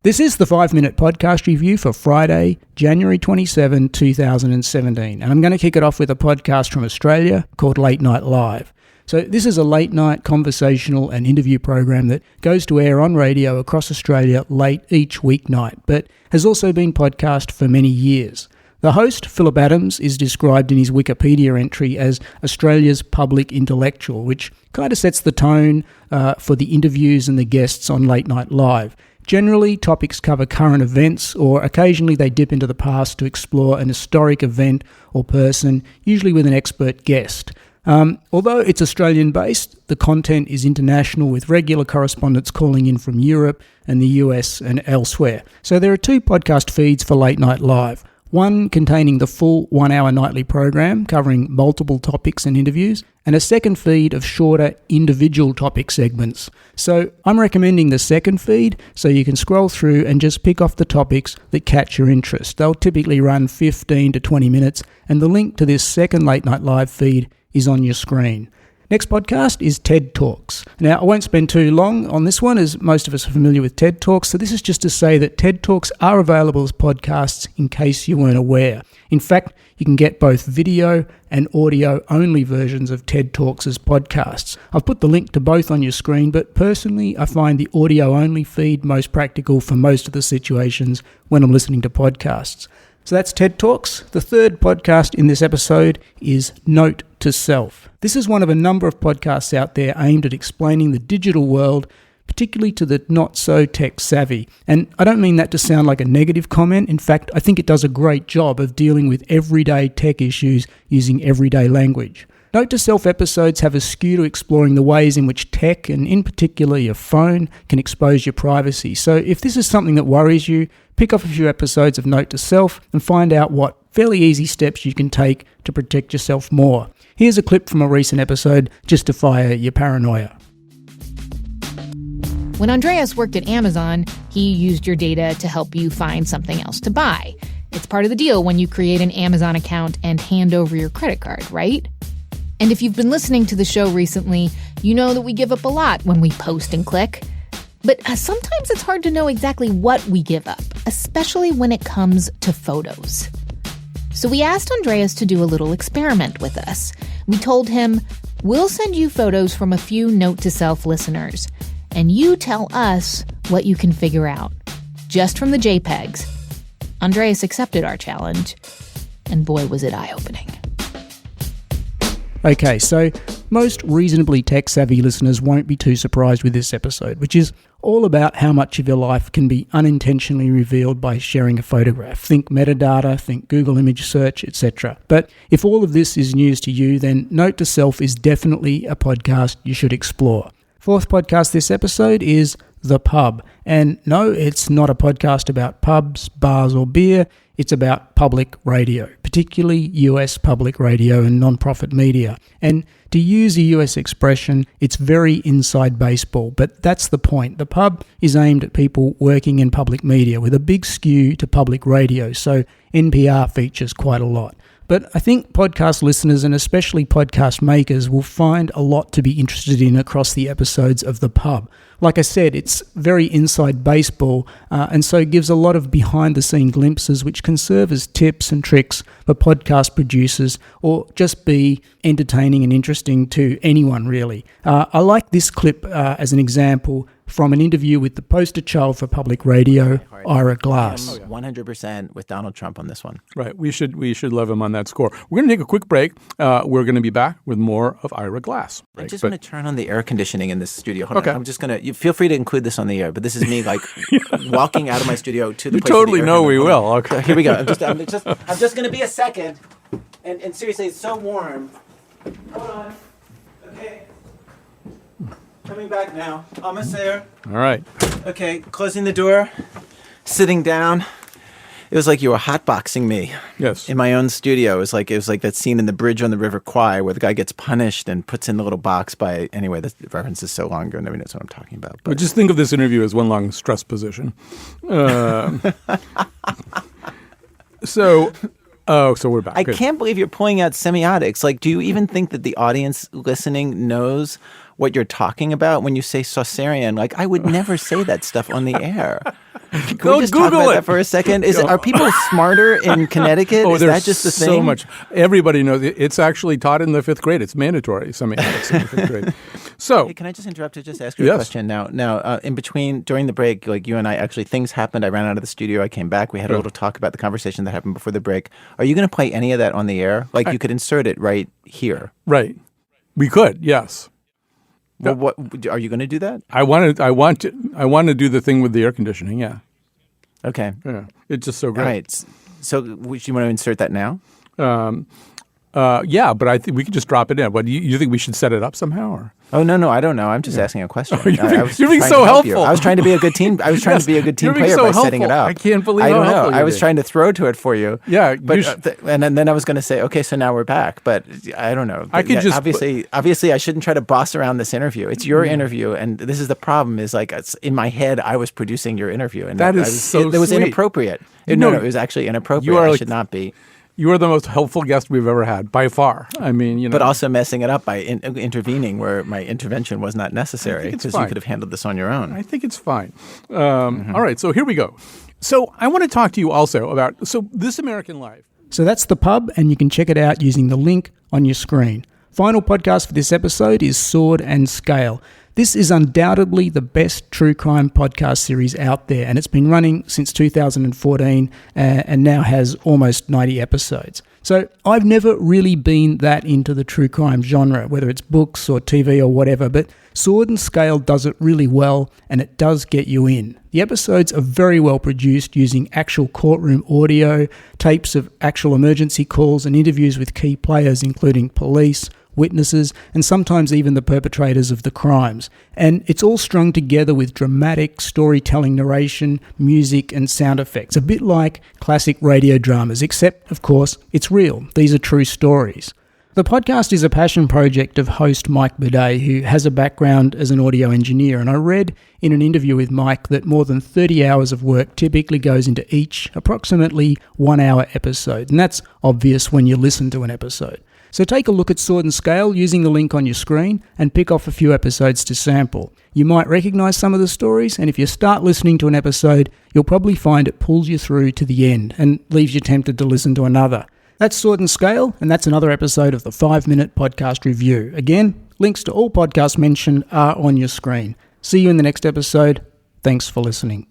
This is the 5-minute podcast review for Friday, January 27, 2017. And I'm going to kick it off with a podcast from Australia called Late Night Live. So this is a late-night conversational and interview program that goes to air on radio across Australia late each weeknight, but has also been podcast for many years. The host, Phillip Adams, is described in his Wikipedia entry as Australia's public intellectual, which kind of sets the tone for the interviews and the guests on Late Night Live. Generally, topics cover current events, or occasionally they dip into the past to explore an historic event or person, usually with an expert guest. Although it's Australian-based, the content is international, with regular correspondents calling in from Europe and the US and elsewhere. So there are 2 podcast feeds for Late Night Live. One containing the full 1-hour nightly program covering multiple topics and interviews, and a second feed of shorter individual topic segments. So I'm recommending the second feed so you can scroll through and just pick off the topics that catch your interest. They'll typically run 15 to 20 minutes, and the link to this second Late Night Live feed is on your screen. Next podcast is TED Talks. Now, I won't spend too long on this one, as most of us are familiar with TED Talks, so this is just to say that TED Talks are available as podcasts in case you weren't aware. In fact, you can get both video and audio-only versions of TED Talks as podcasts. I've put the link to both on your screen, but personally, I find the audio-only feed most practical for most of the situations when I'm listening to podcasts. So that's TED Talks. The third podcast in this episode is Note to Self. This is one of a number of podcasts out there aimed at explaining the digital world, particularly to the not-so-tech savvy. And I don't mean that to sound like a negative comment. In fact, I think it does a great job of dealing with everyday tech issues using everyday language. Note to Self episodes have a skew to exploring the ways in which tech, and in particular your phone, can expose your privacy. So if this is something that worries you, pick up a few episodes of Note to Self and find out what fairly easy steps you can take to protect yourself more. Here's a clip from a recent episode just to fire your paranoia. When Andreas worked at Amazon, he used your data to help you find something else to buy. It's part of the deal when you create an Amazon account and hand over your credit card, right? And if you've been listening to the show recently, you know that we give up a lot when we post and click. But sometimes it's hard to know exactly what we give up, especially when it comes to photos. So we asked Andreas to do a little experiment with us. We told him, we'll send you photos from a few Note to Self listeners, and you tell us what you can figure out, just from the JPEGs. Andreas accepted our challenge, and boy was it eye-opening. Okay, so most reasonably tech-savvy listeners won't be too surprised with this episode, which is all about how much of your life can be unintentionally revealed by sharing a photograph. Think metadata, think Google image search, etc. But if all of this is news to you, then Note to Self is definitely a podcast you should explore. Fourth podcast this episode is The Pub. And no, it's not a podcast about pubs, bars or beer. It's about public radio, particularly US public radio and non-profit media. And to use a US expression, it's very inside baseball, but that's the point. The Pub is aimed at people working in public media with a big skew to public radio, so NPR features quite a lot. But I think podcast listeners, and especially podcast makers, will find a lot to be interested in across the episodes of The Pub. Like I said, it's very inside baseball, and so gives a lot of behind-the-scene glimpses which can serve as tips and tricks for podcast producers, or just be entertaining and interesting to anyone, really. I like this clip as an example from an interview with the poster child for public radio, Ira Glass. 100% with Donald Trump on this one. Right. We should love him on that score. We're going to take a quick break. We're going to be back with more of Ira Glass. I'm just going to turn on the air conditioning in this studio. Hold on. I'm just going to, feel free to include this on the air, but this is me like walking out of my studio to the you place. You totally know we will. Okay. Here we go. I'm just going to be a second. And seriously, it's so warm. Hold on. Okay. Coming back now. Almost there. All right. Okay, closing the door, sitting down. It was like you were hotboxing me. Yes. In my own studio. It was like that scene in The Bridge on the River Kwai where the guy gets punished and puts in the little box by... Anyway, the reference is so long ago, nobody knows what I'm talking about. But just think of this interview as one long stress position. So we're back. I can't believe you're pulling out semiotics. Like, do you even think that the audience listening knows what you're talking about when you say Saussurian? Like, I would never say that stuff on the air. Can Go we just talk Google about it. that for a second? Are people smarter in Connecticut? Oh, Is there's that just the thing? so much. Everybody knows it. It's actually taught in the 5th grade. It's mandatory. Semiotics in the 5th grade. So, Hey, can I just interrupt to just ask you Yes. a question now? Now, in between, during the break, like you and I, actually things happened. I ran out of the studio. I came back. We had a little talk about the conversation that happened before the break. Are you going to play any of that on the air? Like you could insert it right here. right. We could, yes. Well, what are you going to do that? I want to do the thing with the air conditioning, yeah. Okay. Yeah. It's just so All great. right. So, would you want to insert that now? Yeah, but I think we could just drop it in. What, you think we should set it up somehow? Or? Oh no, I don't know. I'm just asking a question. You're being trying so to help you. helpful. I was trying to be a good team. I was trying to be a good team You're being player so by setting it helpful. up. I can't believe I how don't know. helpful I you're was being. trying to throw to it for you. Yeah, but and then I was going to say, okay, so now we're back. But I don't know. I could just obviously, I shouldn't try to boss around this interview. It's your interview, and this is the problem. Is like it's, in my head, I was producing your interview, and That is it was sweet. inappropriate. You No, know, it was actually inappropriate. you are I like- should not be. You are the most helpful guest we've ever had, by far. I mean, you know. But also messing it up by intervening where my intervention was not necessary it's because fine. you could have handled this on your own. I think it's fine. All right, so here we go. So I want to talk to you also about This American Life. So that's the pub, and you can check it out using the link on your screen. Final podcast for this episode is Sword and Scale. This is undoubtedly the best true crime podcast series out there, and it's been running since 2014 and now has almost 90 episodes. So I've never really been that into the true crime genre, whether it's books or TV or whatever, but Sword and Scale does it really well, and it does get you in. The episodes are very well produced using actual courtroom audio, tapes of actual emergency calls, and interviews with key players including police, witnesses, and sometimes even the perpetrators of the crimes. And it's all strung together with dramatic storytelling narration, music, and sound effects, a bit like classic radio dramas, except, of course, it's real. These are true stories. The podcast is a passion project of host Mike Bidet, who has a background as an audio engineer, and I read in an interview with Mike that more than 30 hours of work typically goes into each approximately 1 hour episode, and that's obvious when you listen to an episode. So take a look at Sword and Scale using the link on your screen and pick off a few episodes to sample. You might recognise some of the stories, and if you start listening to an episode, you'll probably find it pulls you through to the end and leaves you tempted to listen to another. That's Sword and Scale, and that's another episode of the 5-Minute Podcast Review. Again, links to all podcasts mentioned are on your screen. See you in the next episode. Thanks for listening.